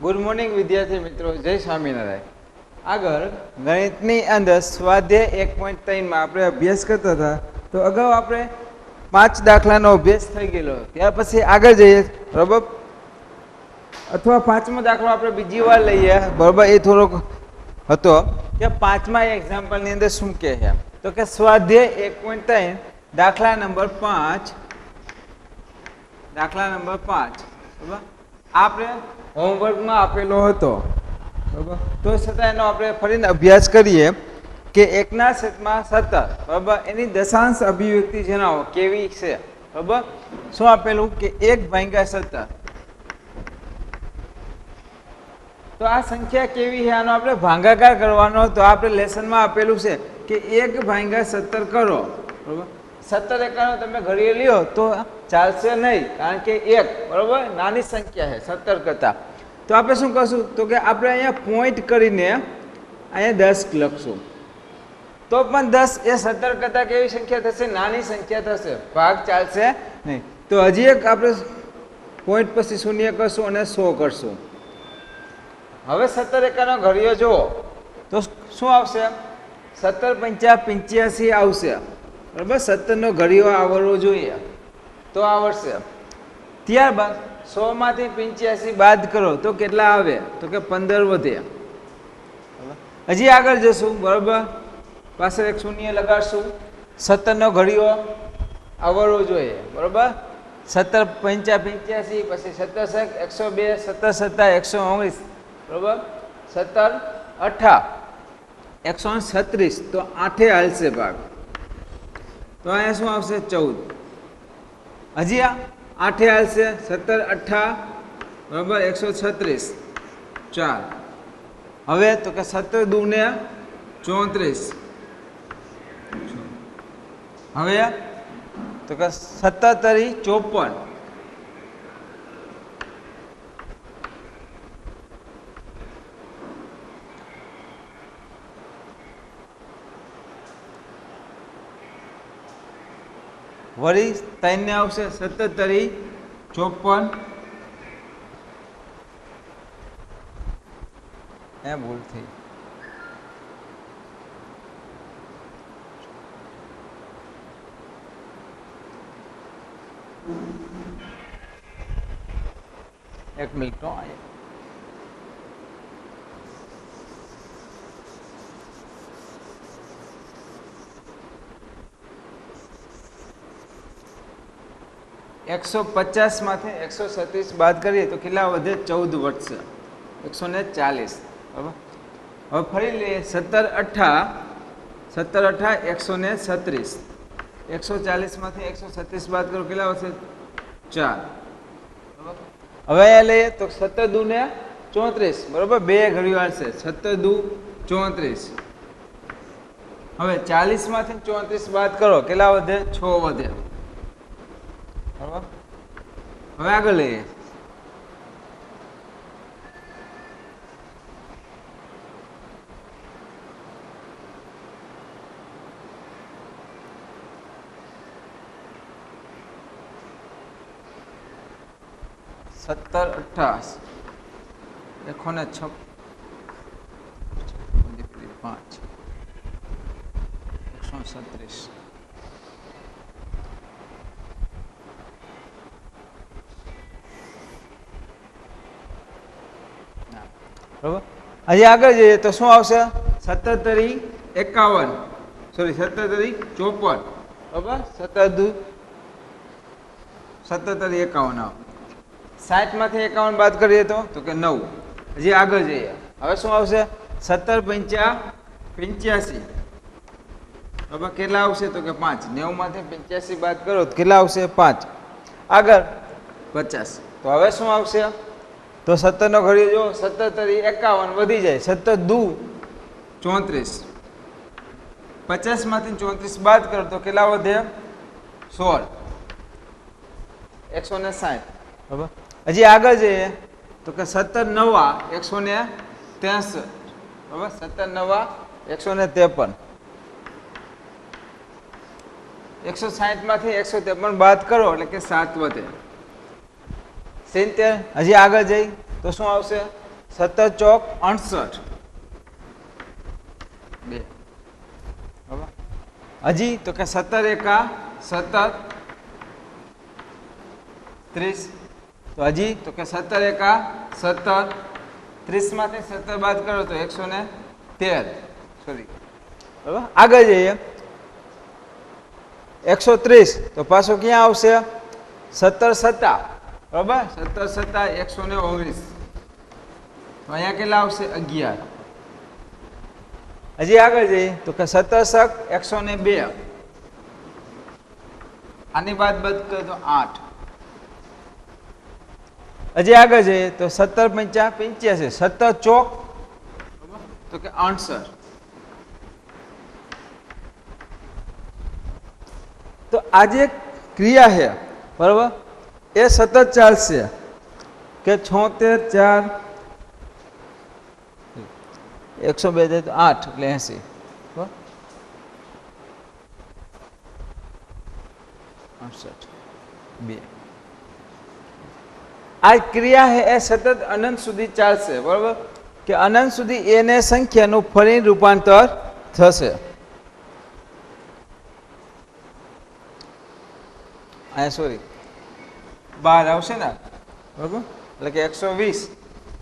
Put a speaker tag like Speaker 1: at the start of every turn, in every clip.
Speaker 1: Good morning વિદ્યાર્થી મિત્રો, જય સ્વામિનારાયણ. આગળ ગણિતની અંદર સ્વાધ્યાય 1.3માં આપણે અભ્યાસ કરતા હતા. તો અગાઉ આપણે 5 દાખલાનો અભ્યાસ થઈ ગયેલો. ત્યાર પછી આગળ જઈએ બરાબર, અથવા 5મો દાખલો આપણે બીજી વાર લઈએ બરાબર. એ થોડોક હતો કે 5મા એક્ઝામ્પલની અંદર શું કહે છે, તો કે સ્વાધ્યાય 1.3 દાખલા નંબર 5, દાખલા નંબર 5 બરાબર આપણે હોમવર્કમાં આપેલો હતો બરાબર. તો છતાં એનો આપણે ફરીને અભ્યાસ કરીએ કે 1/17 બરાબર એની દશાંશ અભિવ્યક્તિ જણાવો કેવી છે બરાબર. શું આપેલું કે 1/17. તો આ સંખ્યા કેવી છે, આનો આપણે ભાગાકાર કરવાનો. તો આપણે લેસનમાં આપેલું છે કે 1/17 કરો બરાબર. 17 એકાનો તમે ઘડીએ લ્યો તો ચાલશે નહીં, કારણ કે 1 બરાબર નાની સંખ્યા છે 17 કરતાં. તો આપણે શું કરશું, તો કે આપણે અહીંયા પોઈન્ટ કરીને અહીંયા 10 લખશું. તો પણ 10 એ 17 કરતાં કેવી સંખ્યા થશે, નાની સંખ્યા થશે, ભાગ ચાલશે નહીં. તો હજી એક આપણે પોઈન્ટ પછી શૂન્ય કરશું અને 100 કરશું. હવે 17 એકાનો ઘડીયો જુઓ તો શું આવશે, 17 × 5 = 85 આવશે બરાબર. 17નો ઘડીયો આવડવો જોઈએ તો આવડશે. ત્યારબાદ 100માંથી 85 બાદ કરો તો કેટલા આવે, તો કે 15 વધે. હજી આગળ જશું બરાબર, પાછળ એક શૂન્ય લગાડશું. 17નો ઘડીયો આવડવો જોઈએ બરાબર. 17 × 5 = 85, પછી 17 × 102, 17 × 7 = 119 બરાબર. 17 × 8 = 136. તો 8 હાલશે ભાગ. તો અહીંયા શું આવશે, 14. હજી આ 8 હાલશે, 17 × 8 બરાબર 136, 4. હવે તો કે 17 × 2 = 34. હવે તો કે 17 તરી 54. વળી 3 ને આવશે, 17 તરી 54. એ ભૂલ થઈ. એક મિનિટ નો માંથી 136 બાદ કરીએ તો કેટલા વધે, 14 વધશે, 140 બરાબર. હવે ફરી લઈએ, 17 × 8 = 136. 140માંથી 136 બાદ કરો કેટલા વધશે, 4 બરાબર. હવે અહીંયા લઈએ તો 17 × 2 = 34 બરાબર. 2 ઘડીઓ આવશે, 17 × 2 = 34. હવે 40માંથી 34 બાદ કરો કેટલા વધે, 6 વધે બરાબર. હવે આગળ લઈએ, સત્તર 18 136 5 137. બરાબર. હજી આગળ જઈએ તો શું આવશે, 17 તરી 51, સોરી 17 તરી 54 બરાબર. 17 તરી 51 આવે. 60માંથી 51 બાદ કરીએ તો કે 9. હજી આગળ જઈએ, હવે શું આવશે, 17 × 5 = 85 બરાબર. કેટલા આવશે, તો કે 5. 90માંથી 85 બાદ કરો તો કેટલા આવશે, 5. આગળ 50. તો હવે શું આવશે, તો 17નો ઘડીયો જો, 17 તરી 51 વધી જાય, 17 × 2 = 34. 50માંથી 34 બાદ કરો તો કેટલા વધે, 16, 160 બરાબર. હજી આગળ જઈએ તો કે 17 × 9 = 163 બરાબર. 17 × 9 = 153. 160માંથી 153 બાદ કરો એટલે કે 7 વધે. 70. હજી આગળ જઈ તો શું આવશે, 17 ચોક 68 2 બરાબર હજી તો કે 17 એકા 17 30 તો હજી તો કે 17 એકા 17 30 માંથી 17 બાદ કરો તો 113 સોરી બરાબર આગળ જઈએ 130 તો પાછો ક્યાં આવશે 17 સત્તા બરાબર 17 સત્તા 119 તો અહીંયા કેટલા આવશે 11 હજી આગળ જઈએ તો કે 17 સક 102 આની બાદ કરો તો 8 હજી આગળ જઈએ તો 17 પંચા 85 17 ચોક તો કે 68 તો આ જે ક્રિયા છે બરાબર એ સતત ચાલશે કે 76 4 102 જાય તો 8 એટલે 80 બરાબર 68 2 આ ક્રિયા છે એ સતત અનંત સુધી ચાલશે બરાબર કે અનંત સુધી એને સંખ્યાનું ફરી રૂપાંતર થશે અહીંયા સોરી 12 આવશે ને બરાબર એટલે કે 120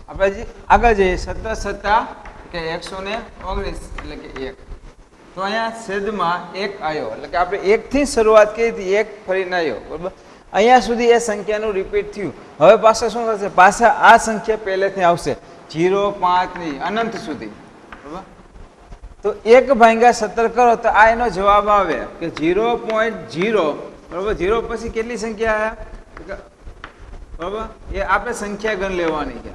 Speaker 1: આપણે હજી આગળ જઈએ 17 સત્તા કે 119 એટલે કે 1 તો અહીંયા છેદમાં 1 આવ્યો એટલે કે આપણે 1 થી શરૂઆત કરી હતી 1 ફરીને આવ્યો બરાબર અહીંયા સુધી એ સંખ્યાનું રિપીટ થયું હવે પાછા શું થશે પાછા આ સંખ્યા પહેલેથી આવશે 0 5 ની અનંત સુધી બરાબર તો 1 ભાગ્યા 17 કરો તો આ એનો જવાબ આવે કે 0.0 બરાબર 0 પછી કેટલી સંખ્યા આવ્યા બરાબર એ આપણે સંખ્યા ગણ લેવાની છે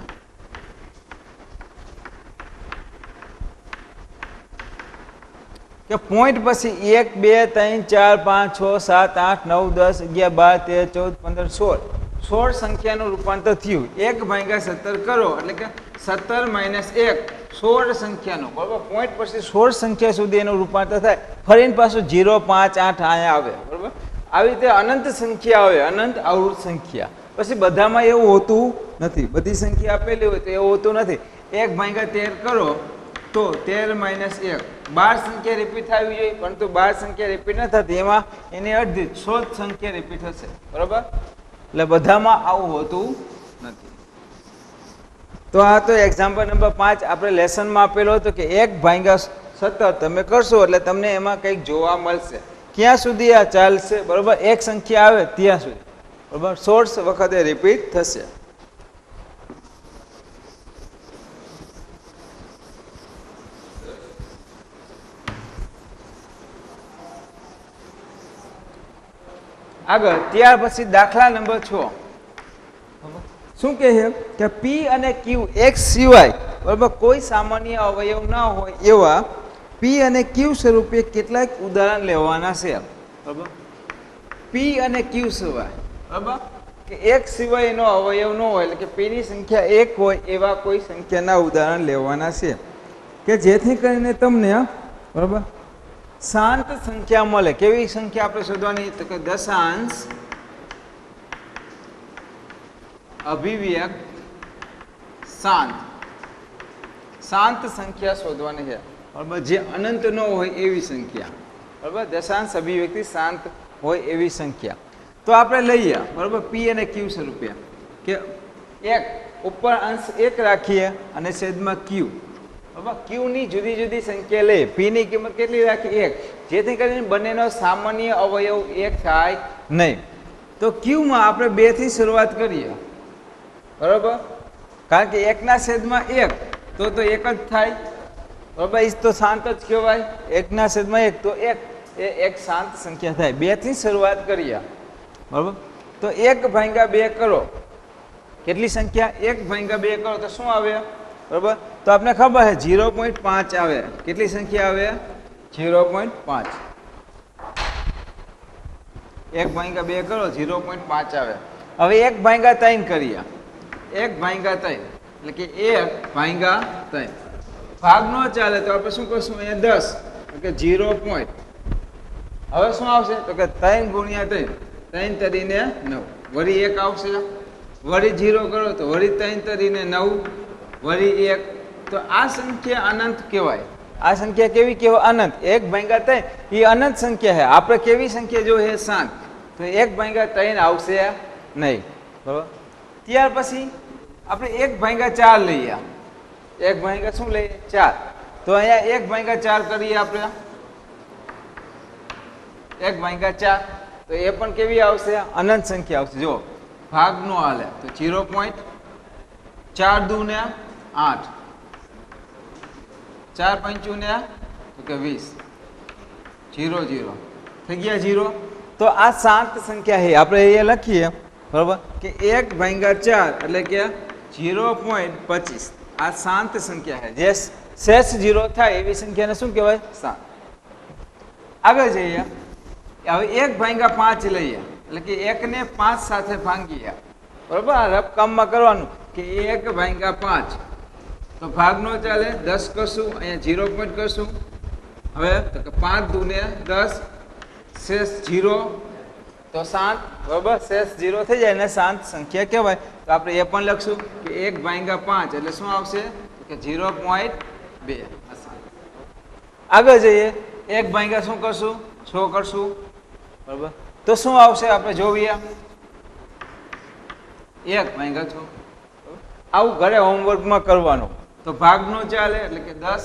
Speaker 1: કે પોઈન્ટ પછી 1 2 3 4 5 6 7 8 9 10 11 12 13 14 15 16 સંખ્યાનું રૂપાંતર થયું 1 ભાગ્યા 17 કરો એટલે કે 17 માઇનસ 1 16 સંખ્યાનું બરાબર પોઈન્ટ પછી 16 સંખ્યા સુધી એનું રૂપાંતર થાય ફરીને પાછું 0 5 8 અહીંયા આવે બરાબર આવી રીતે અનંત સંખ્યા આવે અનંત અવૃત સંખ્યા પછી બધામાં એવું હોતું નથી બધી સંખ્યા આપેલી હોય તો એવું હોતું નથી 1 ભાગ્યા 13 કરો તો 13 માઇનસ 1 12 સંખ્યા રિપીટ થવી જોઈએ પરંતુ 12 સંખ્યા રિપીટ ન થતી એમાં એની અડધી 16 સંખ્યા રિપીટ થશે બરાબર એટલે બધામાં આવું હોતું નથી તો આ તો એક્ઝામ્પલ નંબર 5 આપણે લેસનમાં આપેલો હતો કે 1 ભાગ્યા 17 તમે કરશો એટલે તમને એમાં કંઈક જોવા મળશે ક્યાં સુધી આ ચાલશે બરાબર એક સંખ્યા આવે ત્યાં સુધી બરાબર 16 વખતે રિપીટ થશે આગળ ત્યાર પછી દાખલા નંબર 6 શું કહે છે કે પી અને ક્યુ એક સિવાય બરાબર કોઈ સામાન્ય અવયવ ના હોય એવા પી અને ક્યુ સ્વરૂપે કેટલાક ઉદાહરણ લેવાના છે બરાબર પી અને ક્યુ સિવાય બરાબર કે એક સિવાય એનો અવયવ ન હોય એટલે કે પી ની સંખ્યા એક હોય એવા કોઈ સંખ્યાના ઉદાહરણ લેવાના છે કે જેથી કરીને તમને બરાબર શાંત સંખ્યા મળે કેવી સંખ્યા આપણે શોધવાની તો કે દશાંશ અભિવ્યક્ત શાંત સંખ્યા શોધવાની છે બરાબર જે અનંત ન હોય એવી સંખ્યા બરાબર દશાંશ અભિવ્યક્તિ શાંત હોય એવી સંખ્યા તો આપણે લઈએ બરાબર પી અને ક્યુ સ્વરૂપે કે એક ઉપર અંશ 1 રાખીએ અને છેદમાં ક્યુ બરાબર ક્યુ ની જુદી જુદી સંખ્યા લે પી ની કિંમત કેટલી રાખી 1 જેથી કરીને બંનેનો સામાન્ય અવયવ 1 થાય નહીં તો ક્યુમાં આપણે 2 થી શરૂઆત કરીએ બરાબર કારણ કે 1 ના છેદમાં 1 તો 1 જ થાય બરાબર એ તો શાંત જ કહેવાય 1 ના છેદમાં 1 તો 1 એ એક શાંત સંખ્યા થાય 2 થી શરૂઆત કરીએ બરાબર તો 1 ભાગ્યા 2 કરો કેટલી સંખ્યા 1 ભાગ્યા 2 કરો તો શું આવે બરાબર તો આપણે ખબર છે 0.5 આવે કેટલી સંખ્યા આવે 0.5 1 ભાગ્યા 2 કરો 0.5 આવે હવે 1 ભાગ્યા 3 કરીએ 1 ભાગ્યા 3 એટલે કે 1 ભાગ્યા 3 ભાગ ન ચાલે તો આપણે શું કરશું અહીંયા 10 કે 0. હવે શું આવશે તો કે 3 ગુણ્યા 3 3 તરીને 9 વળી 1 આવશે વળી 0 કરો તો વળી 3 તરીને 9 વળી 1, તો આ સંખ્યા અનંત કહેવાય. આ સંખ્યા કેવી કહેવાય? અનંત. 1 ભાગ્યા 3 એ અનંત સંખ્યા છે. આપણે કેવી સંખ્યા જોઈએ? 7. તો 1 ભાગ્યા 3 આવશે નહીં. બરાબર. ત્યાર પછી આપણે 1 ભાગ્યા 4 લઈએ. 1 ભાગ્યા શું લઈએ? 4. તો અહીંયા 1 ભાગ્યા 4 કરીએ આપણે. 1 ભાગ્યા 4, તો એ પણ કેવી આવશે? અનંત સંખ્યા આવશે. જો ભાગ નો હાલે તો 0.4 દુ ને 8, 4 પંચુ ને તો કે 20, 0 0 થઈ ગયા 0. તો આ શાંત સંખ્યા છે. આપણે એ લખીએ બરાબર કે 1 ભાગ્યા 4 એટલે કે 0.25. આ શાંત સંખ્યા છે. જે શેષ 0 થાય એવી સંખ્યાને શું કહેવાય? શાંત. આગળ જઈએ. હવે 1 ભાગ્યા 5 લઈએ એટલે કે 1 ને 5 સાથે ભાંગીએ. બરાબર. આ રફકામમાં કરવાનું કે 1 ભાગ્યા 5, તો ભાગ નો ચાલે. 10 કરશું, અહીંયા 0 પોઈન્ટ કરશું. હવે તો કે 5 દુ ને 10, શેષ 0, તો શાંત. બરાબર. શેષ 0 થઈ જાય એને શાંત સંખ્યા કહેવાય. તો આપણે એ પણ લખશું કે 1 ભાગ્યા 5 એટલે શું આવશે? કે 0.2. આગળ જઈએ. 1 ભાગ્યા શું કરશું? 6 કરશું. બરાબર. તો શું આવશે આપણે જોઈએ? 1 ભાગ્યા 6. આવું ઘરે હોમવર્કમાં કરવાનું. તો ભાગ નો ચાલે એટલે કે 10,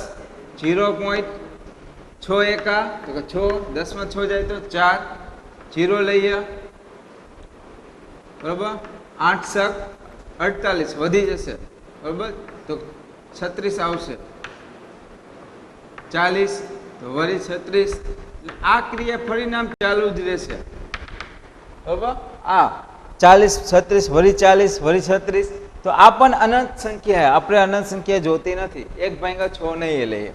Speaker 1: 0.6 એકા તો કે 6, 10 માં 6 જાય તો 4, 0 લઈએ. બરાબર. 8 શક 48 વધી જશે. બરાબર. તો 36 આવશે. 40 તો વળી 36. આ ક્રિયા પરિણામ ચાલુ જ રહેશે. બરાબર. આ 40, 36 વળી 40 વળી 36. તો આ પણ અનંત સંખ્યા. આપણે અનંત સંખ્યા જોતી નથી. 1 ભાગ્યા 6 નહીં લઈએ.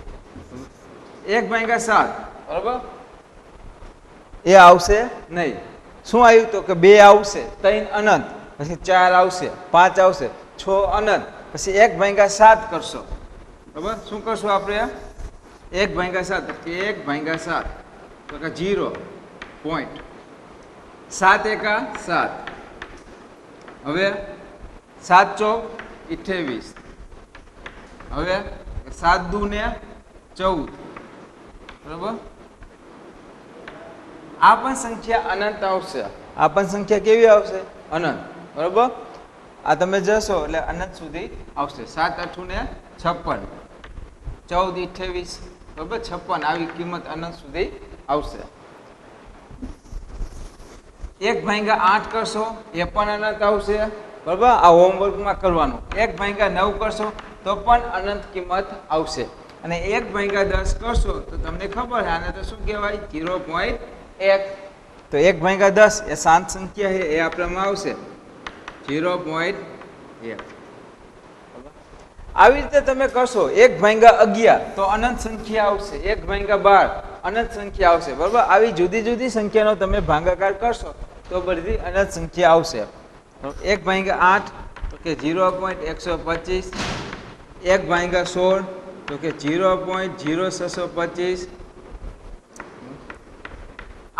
Speaker 1: 1 ભાગ્યા 7 બરાબર એ આવશે નહીં. શું આવ્યું? તો કે 2 આવશે, 3 અનંત, પછી 4 આવશે, 5 આવશે, 6 અનંત, પછી 1 ભાગ્યા 7 કરશો. બરાબર. શું કરશું આપણે? 1 ભાગ્યા 7 કે 1 ભાગ્યા 7 તો કે 0.7 એકા 7. હવે 7 ચોક 28. હવે 7 દુ ને 14. બરાબર. આ પણ સંખ્યા અનંત આવશે. આ પણ સંખ્યા કેવી આવશે? અનંત. બરાબર. આ તમે જશો એટલે અનંત સુધી આવશે. 7 8 ને 56, 14 28. બરાબર. 56 આવી કિંમત અનંત સુધી આવશે. 1 ભાગ્યા 8 કરશો એ પણ અનંત આવશે. બરાબર. આ હોમવર્કમાં કરવાનું. 1 ભાગ્યા 9 કરશો તો પણ અનંત કિંમત આવશે. અને 1 ભાગ્યા 10 કરશો તો તમને ખબર છે આને તો શું કહેવાય? 0.1. તો 1 ભાગ્યા 10 એ શાંત સંખ્યા છે. એ આપણામાં આવશે 0.1. આવી રીતે તમે કરશો. 1 ભાગ્યા 11 તો અનંત સંખ્યા આવશે. 1 ભાગ્યા 12 અનંત સંખ્યા આવશે. બરાબર. આવી જુદી જુદી સંખ્યાનો તમે ભાગાકાર કરશો તો બધી અનંત સંખ્યા આવશે. 1 ભાગ્યા 8 તો કે 0.125. 1 ભાગ્યા 16 તો કે 0.0625.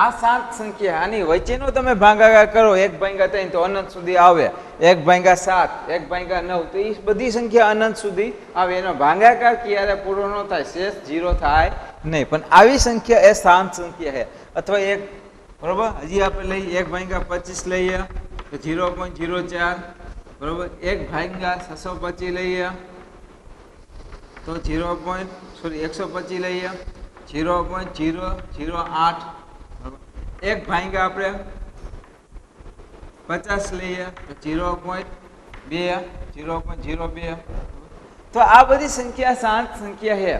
Speaker 1: આ 7 સંખ્યા. આની વચ્ચેનો તમે ભાગાકાર કરો 1 ભાગ્યા 3 તો અનંત સુધી આવે. 1 ભાગ્યા 7, 1 ભાગ્યા 9 તો એ બધી સંખ્યા અનંત સુધી આવે. એનો ભાગાકાર ક્યારે પૂરો ન થાય? શેષ 0 થાય નહીં. પણ આવી સંખ્યા એ શાંત સંખ્યા છે. અથવા 1 બરાબર. હજી આપણે લઈએ 1 ભાગ્યા 25 લઈએ તો 0.04. બરાબર. 1 ભાગ્યા 625 લઈએ તો 125 લઈએ 0.008. 1 ભાગ્યા આપણે 50 લઈએ તો 0.02. તો આ બધી સંખ્યા શાંત સંખ્યા છે.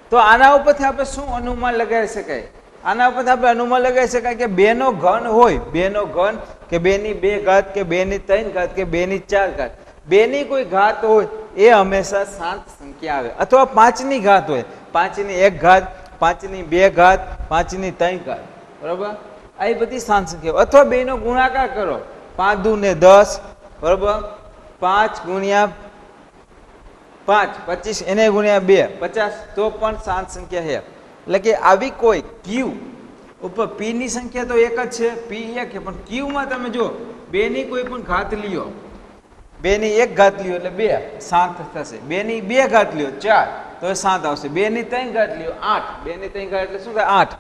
Speaker 1: તો આના ઉપરથી આપણે શું અનુમાન લગાવી શકાય? આના ઉપરથી આપણે અનુમાન લગાવી શકાય કે 2 નો ઘન હોય, 2 નો ઘન કે 2 ની 2 ઘાત કે 2 ની 3 ઘાત કે 2 ની 4 ઘાત, 2 ની કોઈ ઘાત હોય એ હંમેશા શાંત સંખ્યા આવે. અથવા 5 ની ઘાત હોય, 5 ની 1 ઘાત, 5 ની 2 ઘાત, 5 ની 3 ઘાત. બરાબર. આ બધી શાંત સંખ્યાઓ. અથવા 2 નો ગુણાકાર કરો. 5 દુ ને 10. બરાબર. 5 ગુણ્યા 5 25 એને ગુણ્યા 2 50. તો પણ શાંત સંખ્યા છે. એટલે કે આવી કોઈ ક્યુ ઉપર પી ની સંખ્યા તો એક જ છે, પી એક છે, પણ ક્યુ માં તમે જો 2 ની કોઈ પણ ઘાત લ્યો, 2 ની 1 ઘાત લ્યો એટલે 2 7 થશે. 2 ની 2 ઘાત લ્યો 4 તો એ 7 આવશે. 2 ની 3 ઘાત લ્યો 8. 2 ની 3 ઘાત એટલે શું થાય 8.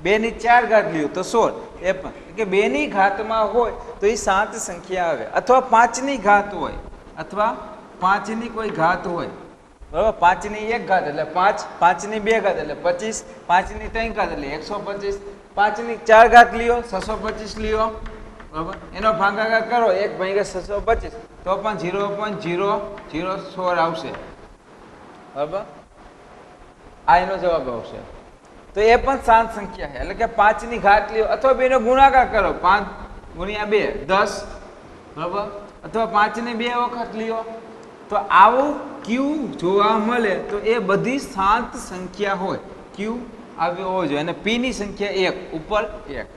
Speaker 1: 2 ની 4 ઘાત લ્યો તો 16. એ પણ કે 2 ની ઘાતમાં હોય તો એ 7 સંખ્યા આવે, અથવા 5 ની ઘાત હોય, અથવા 5 ની કોઈ ઘાત હોય, બરાબર. 5 ની 1 ઘાત એટલે 5, 5 ની 2 ઘાત એટલે 25, 5 ની 3 ઘાત એટલે 125, 5 ની 4 ઘાત લ્યો 625 લ્યો, બરાબર. એનો ભાગાકાર કરો 1 ભાગ્યા 625 તો પણ 0.004 આવશે, બરાબર. આ એનો જવાબ આવશે. તો એ પણ 7 સંખ્યા છે, એટલે કે 5 ની ઘાત લ્યો અથવા 2 નો ગુણાકાર કરો, 5 ગુણ્યા 2 10, બરાબર. અથવા 5 ને 2 વખત લ્યો તો આવું ક્યુ જોવા મળે તો એ બધી 7 સંખ્યા હોય. ક્યુ આવ્યો હોવો જોઈએ અને પી ની સંખ્યા 1 ઉપર 1.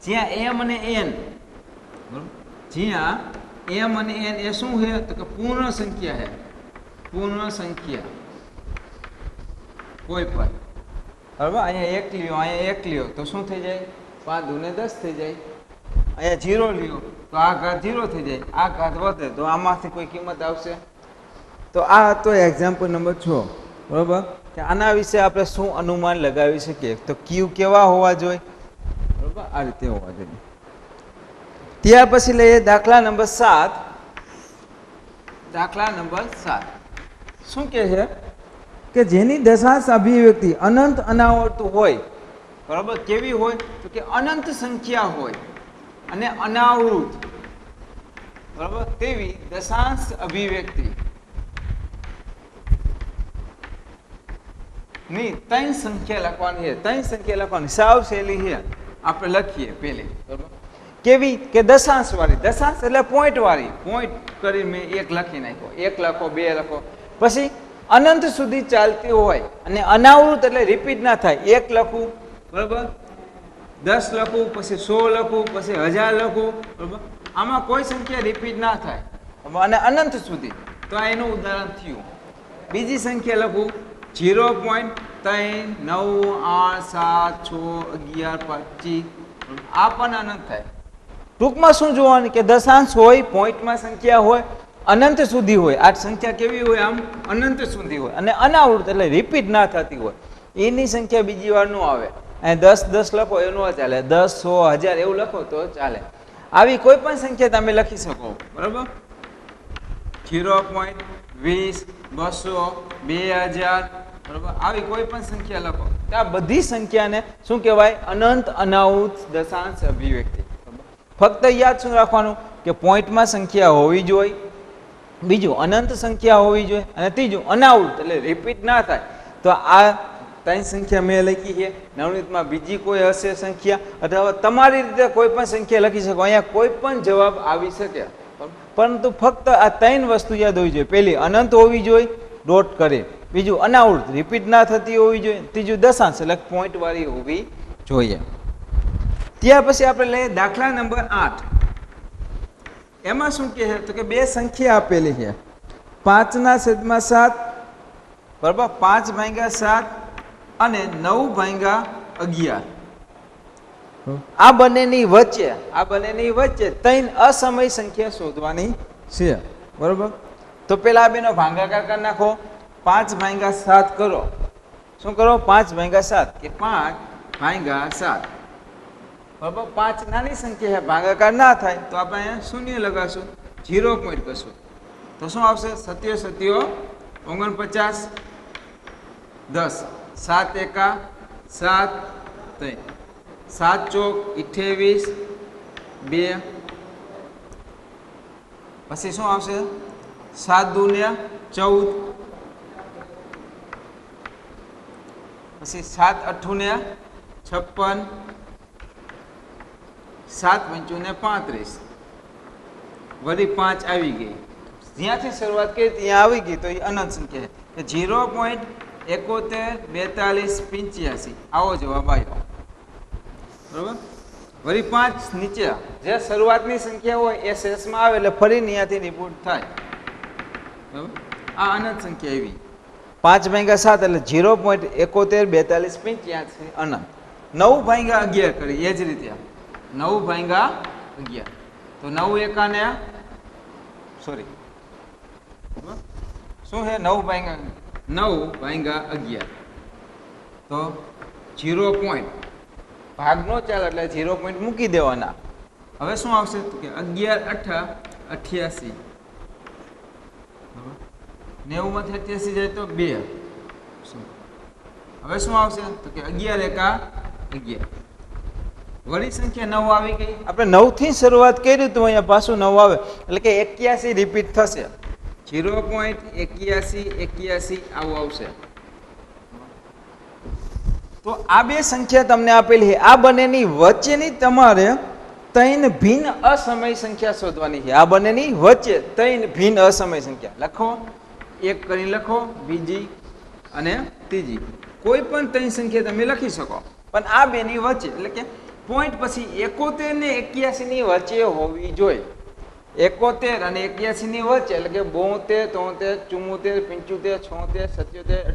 Speaker 1: જ્યાં એમ અને એન, જ્યાં એમ અને એન એ શું છે તો કે પૂર્ણ સંખ્યા છે. પૂર્ણ સંખ્યા કોઈ પણ, બરાબર. અહીંયા 1 લ્યો, અહીંયા 1 લ્યો તો શું થઈ જાય 5 દુને 10 થઈ જાય. અહીંયા 0 લ્યો તો આ ઘાત 0 થઈ જાય, આ ઘાત વધે તો આમાંથી કોઈ કિંમત આવશે. તો આ હતો એક્ઝામ્પલ નંબર 6, બરાબર. કે આના વિશે આપણે શું અનુમાન લગાવી શકીએ તો ક્યુ કેવા હોવા જોઈએ, બરાબર. આ રીતે હોવા જોઈએ. ત્યાર પછી લઈએ દાખલા નંબર 7. દાખલા નંબર 7 શું કહે છે કે જેની દશાંશ અભિવ્યક્તિ અનંત અનાવર્ત હોય, બરાબર. કેવી હોય તો કે અનંત સંખ્યા હોય અને અનાવૃત, બરાબર. તેવી દશાંશ અભિવ્યક્તિ ની 3 સંખ્યા લખવાની છે. 3 સંખ્યા લખવાની સાવ સહેલી છે. આપણે લખીએ પહેલી, બરાબર. કેવી કે દશાંશ વાળી. દશાંશ એટલે પોઈન્ટ વાળી. પોઈન્ટ કરી મેં 1 લખી નાખ્યો, 1 લખો, 2 લખો, પછી અનંત સુધી ચાલતી હોય અને અનાવૃત એટલે રિપીટ ના થાય. 1 લખું, બરાબર, 10 લખું, પછી 100 લખું, પછી 1000 લખું, બરાબર. આમાં કોઈ સંખ્યા રિપીટ ના થાય અને અનંત સુધી. તો આ એનું ઉદાહરણ થયું. બીજી સંખ્યા લખું 0.3 9 8 7 6 11 25, આ પણ અનંત થાય. ટૂંકમાં શું જોવાનું કે દશાંશ હોય, પોઈન્ટમાં સંખ્યા હોય, અનંત સુધી હોય. આ સંખ્યા કેવી હોય આમ અનંત સુધી હોય અને અનાવૃત એટલે રિપીટ ના થતી હોય. એની સંખ્યા બીજી વાર ન આવે. અને 10 10 લખો એ ન ચાલે, 10 100 1000 એવું લખો તો ચાલે. આવી કોઈ પણ સંખ્યા તમે લખી શકો, બરાબર. 0.20 200 2000, બરાબર. આવી કોઈ પણ સંખ્યા લખો તો આ બધી સંખ્યાને શું કહેવાય અનંત અનાવૃત દશાંશ અભિવ્યક્તિ. ફક્ત યાદ શું રાખવાનું કે પોઈન્ટમાં સંખ્યા હોવી જોઈએ, બીજું અનંત સંખ્યા હોવી જોઈએ, અને ત્રીજું અનાવૃત એટલે રિપીટ ના થાય. તો આ 3 સંખ્યા મેં લખી છે. નવનીતમાં બીજી કોઈ હશે સંખ્યા, અથવા તમારી રીતે કોઈ પણ સંખ્યા લખી શકો. અહીંયા કોઈ પણ જવાબ આવી શકે, પરંતુ ફક્ત આ 3 વસ્તુ યાદ હોવી જોઈએ. પહેલી અનંત હોવી જોઈએ, ડોટ કરે. બીજું અનાવૃત રિપીટ ના થતી હોવી જોઈએ. ત્રીજું દશાંશ એટલે પોઈન્ટ વાળી હોવી જોઈએ. ત્યાર પછી આપણે લઈએ દાખલા નંબર 8. એમાં શું કહે છે તો કે 2 સંખ્યા આપેલી છે 5/7, બરાબર, 5/7 અને 9/11. આ બંનેની વચ્ચે 3 અસમય સંખ્યા શોધવાની છે, બરાબર. તો પેલા આ બેનો ભાગાકાર કરી નાખો. 5/7 કરો. શું કરો 5/7 કે 5/7, બરાબર. 5 નાની સંખ્યા છે, ભાગાકાર ના થાય તો આપણે અહીંયા શૂન્ય લગાવશું, 0 પોઈન્ટ કરશું તો શું આવશે 7 49 10 7 એકા 7 3 7 ચોક 28 2, પછી શું આવશે 7 દુને 14, પછી 7 અઠ્ઠુને 56, 7 પંચુને 35, વળી 5 આવી ગઈ. જ્યાંથી શરૂઆત કરી ત્યાં આવી ગઈ તો એ અનંત સંખ્યા છે. 0.71 42 85 આવો જવાબ આવ્યો, બરાબર. વળી 5 નીચે જે શરૂઆતની સંખ્યા હોય એ શેષમાં આવે એટલે ફરી ત્યાંથી રિપોર્ટ થાય, બરાબર. આ અનંત સંખ્યા એવી 5/7 એટલે 0.71 42 85 અનંત. 9/11 કરી એ જ રીતે 9/11 તો 9 એકાને સોરી શું છે 9 ભાગ્યા 11 તો 0 પોઈન્ટ ભાગનો ચાલ એટલે 0 પોઈન્ટ મૂકી દેવાના. હવે શું આવશે તો કે 11 8 88 90 માંથી 88 જાય તો 2. હવે શું આવશે તો કે 11 એકા 11. વળી સંખ્યા 9 આવી ગઈ. આપણે 9 થી શરૂઆત કરી તો અહીંયા પાછું 9 આવે એટલે કે 81 રિપીટ થશે. 0.81 આવું આવશે. તો આ બે સંખ્યા તમને આપેલી છે. આ બંનેની વચ્ચેની તમારે 3 ભિન્ન અસમય સંખ્યા શોધવાની છે. આ બંનેની વચ્ચે 3 ભિન્ન અસમય સંખ્યા લખો. એક કરી લખો, બીજી અને ત્રીજી. કોઈ પણ 3 સંખ્યા તમે લખી શકો, પણ આ બેની વચ્ચે એટલે કે પોઈન્ટ પછી 71 ને 81 ની વચ્ચે હોવી જોઈએ. 71 અને 81 ની વચ્ચે એટલે કે 72, 73, 74, 75, 76,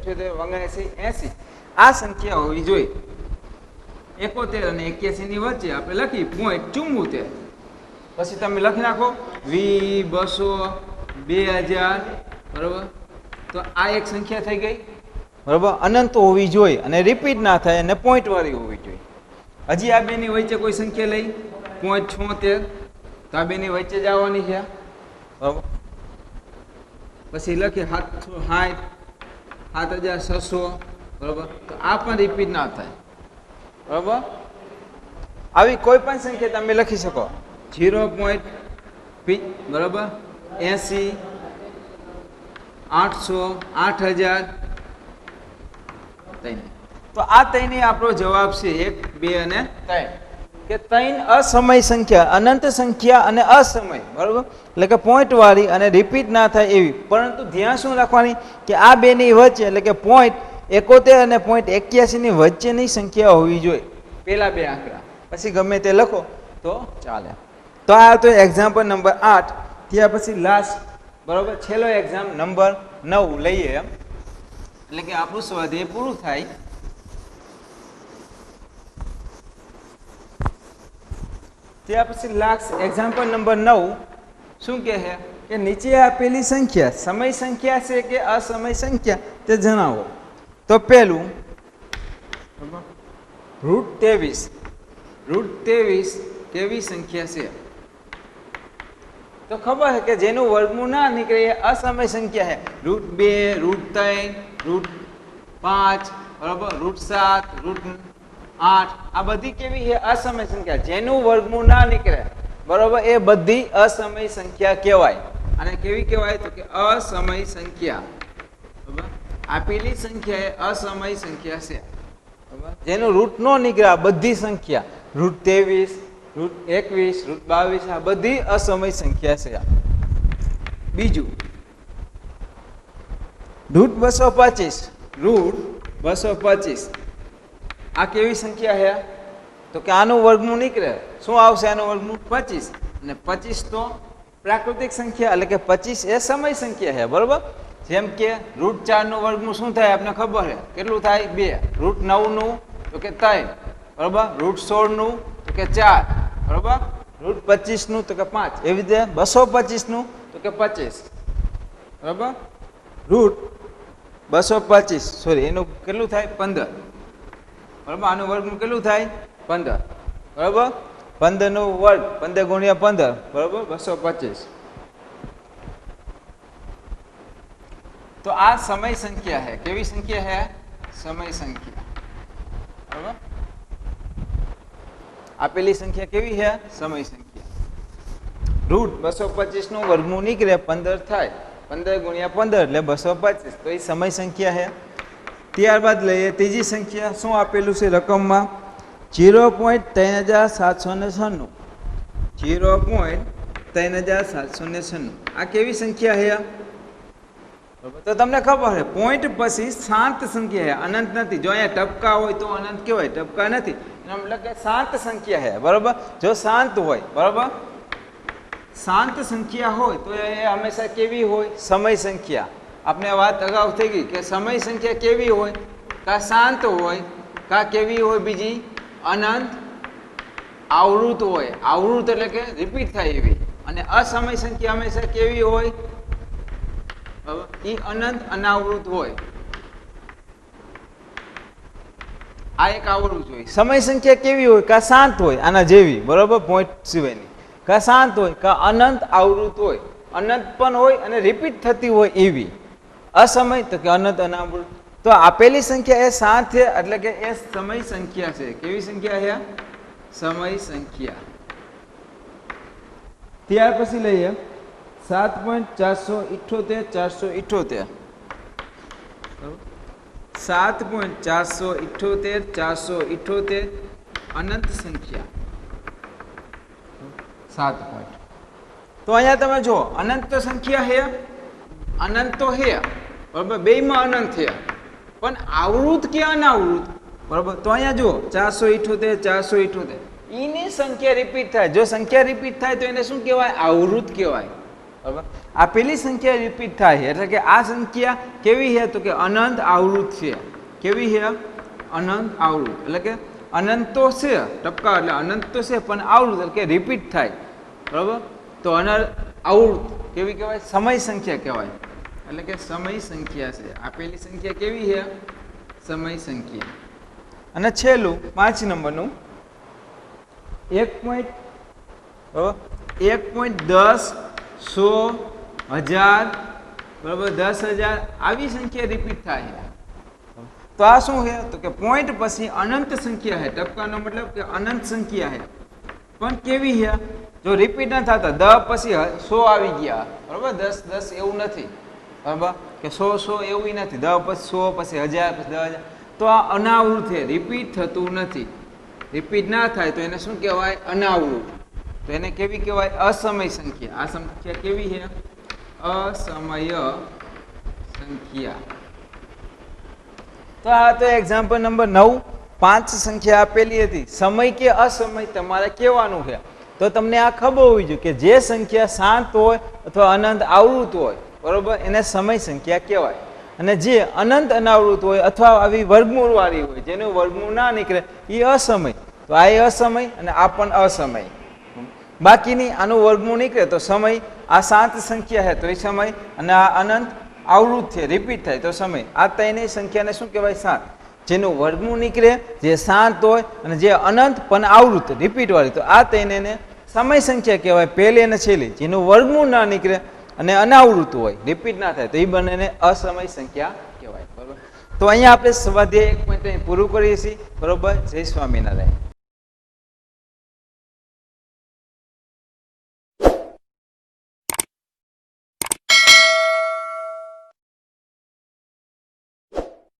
Speaker 1: 78, 79, 80 આ સંખ્યા હોવી જોઈએ. 71 અને 81 ની વચ્ચે આપણે લખી પોઈન્ટ 74. પછી તમે લખી નાખો 20, 200, 2000. બરોબર. તો આ એક સંખ્યા થઈ ગઈ. બરોબર. અનંત હોવી જોઈએ અને રિપીટ ના થાય અને પોઈન્ટ વાળી હોવી જોઈએ. હજી આ બેની વચ્ચે કોઈ સંખ્યા લઈ 0.76 તો આ બેની વચ્ચે જ આવવાની છે. બરોબર. પછી લખીએ 760, 7600. બરોબર. તો આ પણ રિપીટ ના થાય. બરોબર. આવી કોઈ પણ સંખ્યા તમે લખી શકો. 0. બરોબર 80, 800, 8000. તો આ 3 આપણો જવાબ છે 1, 2 અને 3 કે 3 અસમય સંખ્યા, અનંત સંખ્યા અને અસમય. બરોબર. એટલે કે પોઈન્ટ વાળી અને રિપીટ ના થાય એવી. પરંતુ ધ્યાન શું રાખવાની કે આ બેની વચ્ચે એટલે કે પોઈન્ટ 71 અને પોઈન્ટ 81 ની વચ્ચેની સંખ્યા હોવી જોઈએ. પેલા બે આંકડા પછી ગમે તે લખો તો ચાલે. તો આ તો એક્ઝામ્પલ નંબર 8. ત્યાં પછી લાસ્ટ બરોબર છેલ્લો એક્ઝામ નંબર 9 લઈએ એમ એટલે કે આપણું સ્વાધ્યાય પૂરું થાય. ત્યાં પછી લાસ્ટ એક્ઝામ્પલ નંબર 9 શું કહે છે કે નીચે આપેલી સંખ્યા સમય સંખ્યા છે કે અસમય સંખ્યા તે જણાવો. તો પહેલું √23. √23 કેવી સંખ્યા છે? તો ખબર છે કે જેનું વર્ગમૂળ ના નીકળે એ અસમય સંખ્યા છે. √2, √3, √5, બરાબર √7, √8 આ બધી કેવી છે? અસમય સંખ્યા. જેનું વર્ગમૂળ ના નીકળે બરોબર એ બધી અસમય સંખ્યા કહેવાય. અને કેવી કહેવાય તો કે અસમય સંખ્યા. બરાબર આપેલી સંખ્યા એ અસમય સંખ્યા છે. બરાબર જેનું રૂટ નો નીકળે બધી સંખ્યા √23, √21, √22 આ બધી અસમય સંખ્યા છે. બીજું √225. √225 આ કેવી સંખ્યા છે? તો કે આનું વર્ગમૂળ નીકળે શું આવશે? આનું વર્ગમૂળ 25 અને 25 તો પ્રાકૃતિક સંખ્યા એટલે કે 25 એ સમય સંખ્યા છે. બરોબર. જેમ કે √4 નું વર્ગમૂળ શું થાય આપને ખબર છે કેટલું થાય? 2. √9 નું તો કે 3. બરોબર. √16 નું તો કે 4. બરોબર. √25 નું તો કે 5. એવી રીતે 225 નું તો કે 25. બરોબર. √225 સોરી એનું કેટલું થાય? 15. બરોબર. આનું વર્ગમૂળ કેટલું થાય? 15. બરોબર. 15 નો વર્ગ 15 ગુણ્યા 15 બરોબર 225. તો આ સમય સંખ્યા છે. કેવી સંખ્યા છે? સમય સંખ્યા. બરોબર. આપેલી સંખ્યા કેવી છે? સમય સંખ્યા. √225 નું વર્ગમૂળ નીકળે 15 થાય. 15 ગુણ્યા 15 એટલે 225. તો એ સમય સંખ્યા છે. ત્યારબાદ લઈએ ત્રીજી સંખ્યા. શું આપેલું છે રકમમાં? 0.3796. 0.3796 આ કેવી સંખ્યા છે? તો તમને ખબર છે પોઈન્ટ પછી શાંત સંખ્યા છે, અનંત નથી. જો અહીંયા ટપકા હોય તો અનંત કહેવાય, ટપકા નથી મતલબ કે શાંત સંખ્યા છે. બરોબર. જો શાંત હોય બરોબર શાંત સંખ્યા હોય તો એ હંમેશા કેવી હોય? સમય સંખ્યા. આપણે વાત અગાઉ થઈ ગઈ કે સમય સંખ્યા કેવી હોય? કા શાંત હોય કા કેવી હોય? બીજી અનંત આવૃત હોય. આવૃત એટલે કે રિપીટ થાય એવી. અને અસમય સંખ્યા હંમેશા કેવી હોય? એ અનંત અનાવૃત હોય. આ એક આવડવું જોઈએ. સમય સંખ્યા કેવી હોય? કા શાંત હોય આના જેવી, બરોબર, પોઈન્ટ સિવાયની, કા શાંત હોય, કા અનંત આવૃત હોય, અનંત પણ હોય અને રિપીટ થતી હોય એવી. અસમય તો કે અનંત અનાવૃત. તો આપેલી સંખ્યા એ શાંત છે એટલે કે એ સમય સંખ્યા છે. કેવી સંખ્યા છે? સમય સંખ્યા. ત્યાર પછી લઈએ 7.478 478. 7.478 478 અનંત સંખ્યા. 7 પોઈન્ટ. તો અહીંયા તમે જો અનંત તો સંખ્યા છે, અનંત તો છે, બરાબર, બેયમાં અનંત છે, પણ આવૃત કે અનાવૃત, બરાબર. તો અહીંયા જો 478 478 એની સંખ્યા રિપીટ થાય. જો સંખ્યા રિપીટ થાય તો એને શું કહેવાય? આવૃત કહેવાય, બરાબર. આ પેલી સંખ્યા રિપીટ થાય એટલે કે આ સંખ્યા કેવી છે? તો કે અનંત આવૃત છે. કેવી છે? અનંત આવૃત. એટલે કે અનંત તો છે, ટપકા એટલે અનંત તો છે, પણ આવૃત એટલે કે રિપીટ થાય, બરાબર. તો આવૃત કેવી કહેવાય? સમય સંખ્યા કહેવાય. એટલે કે સમય સંખ્યા છે. આપેલી સંખ્યા કેવી છે? સમય સંખ્યા. અને છેલ્લું 5 નંબરનું 1.10 100 1000, બરાબર, 10,000 આવી સંખ્યા રિપીટ થાય. તો આ શું છે? તો કે પોઈન્ટ પછી અનંત સંખ્યા છે. ટપકાનો મતલબ કે અનંત સંખ્યા છે, પણ કેવી છે? જો રિપીટ ન થતા 10 પછી 100 આવી ગયા, બરાબર, 10 10 એવું નથી, બરાબર, કે 100 100 એવું નથી. 10 પછી 100 પછી 1000 પછી 10,000. તો આ અનાવૃત છે, રિપીટ થતું નથી. રિપીટ ના થાય તો એને શું કહેવાય? અનાવૃત. તો એને કેવી કહેવાય? અસમય સંખ્યા. આ સંખ્યા કેવી છે? અસમય સંખ્યા. તો આ તો એક્ઝામ્પલ નંબર 9. 5 સંખ્યા આપેલી હતી. સમય કે અસમય તમારે કહેવાનું છે. તો તમને આ ખબર હોવી જોઈએ કે જે સંખ્યા શાંત હોય અથવા અનંત આવૃત હોય, બરોબર, એને સમય સંખ્યા કહેવાય. અને જે અનંત અનાવૃત હોય અથવા આવી વર્ગમૂળ વાળી હોય, જેનું વર્ગમૂળ ના નીકળે, એ અસમય. તો આ એ અસમય અને આ પણ અસમય. બાકીની આનું વર્ગમૂળ નીકળે તો સમય. આ શાંત સંખ્યા છે તો એ સમય, અને આ અનંત આવૃત છે, રિપીટ થાય તો સમય. આ ત્રણેય સંખ્યાને શું કહેવાય? શાંત. જેનું વર્ગમૂળ નીકળે, જે શાંત હોય, અને જે અનંત પણ આવૃત રિપીટ વાળી, તો આ ત્રણેયને સમય સંખ્યા કહેવાય, પહેલી અને છેલ્લી. જેનું વર્ગમૂળ ના નીકળે અને અનાવૃત હોય, રિપીટ ના થાય, તો એ બંનેને અસમય સંખ્યા કહેવાય, બરોબર. તો અહીંયા આપણે સ્વાધ્યાય 1.3 પૂરું કરીએ છીએ, બરોબર. જય સ્વામિનારાયણ.